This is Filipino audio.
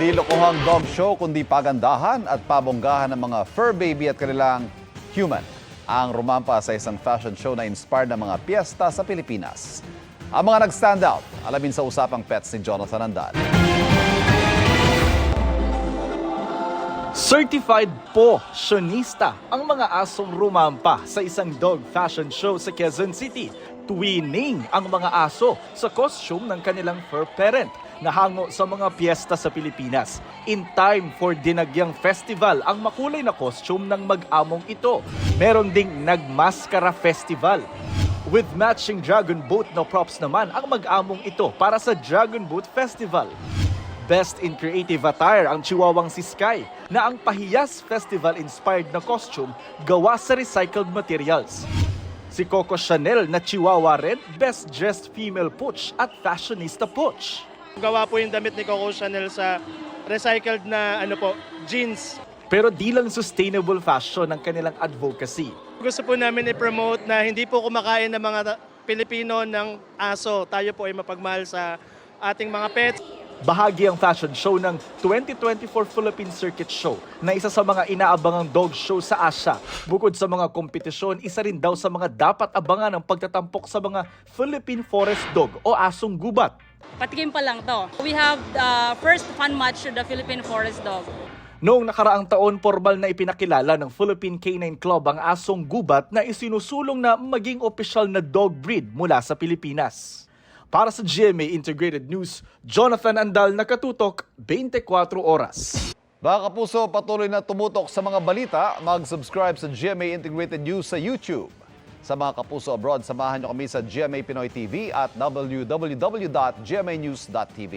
Hindi lokohang dog show kundi pagandahan at pabonggahan ng mga fur baby at kanilang human ang rumampa sa isang fashion show na inspired ng mga piyesta sa Pilipinas. Ang mga nag-stand out, alamin sa Usapang Pets ni Jonathan Andal. Certified po-sionista ang mga asong rumampa sa isang dog fashion show sa Quezon City. Twinning ang mga aso sa costume ng kanilang fur parent na hango sa mga piyesta sa Pilipinas. In time for Dinagyang Festival ang makulay na costume ng mag-among ito. Meron ding Nagmaskara Festival. With matching dragon boat na props naman ang mag-among ito para sa Dragon Boat Festival. Best in Creative Attire ang chihuahuang si Sky na ang Pahiyas Festival-inspired na costume gawa sa recycled materials. Si Coco Chanel na chihuahua rin, Best Dressed Female Pooch at Fashionista Pooch. Gawa po yung damit ni Coco Chanel sa recycled na jeans. Pero di lang sustainable fashion ang kanilang advocacy. Gusto po namin i-promote na hindi po kumakain ng mga Pilipino ng aso. Tayo po ay mapagmahal sa ating mga pets. Bahagi ang fashion show ng 2024 Philippine Circuit Show na isa sa mga inaabangang dog show sa Asia. Bukod sa mga kompetisyon, isa rin daw sa mga dapat abangan ang pagtatampok sa mga Philippine Forest Dog o asong gubat. Patikim pa lang to. We have the first fun match to the Philippine Forest Dog. Noong nakaraang taon, formal na ipinakilala ng Philippine Canine Club ang asong gubat na isinusulong na maging opisyal na dog breed mula sa Pilipinas. Para sa GMA Integrated News, Jonathan Andal, nakatutok 24 oras. Mga kapuso, patuloy na tumutok sa mga balita. Mag-subscribe sa GMA Integrated News sa YouTube. Sa mga kapuso abroad, samahan niyo kami sa GMA Pinoy TV at www.gmanews.tv.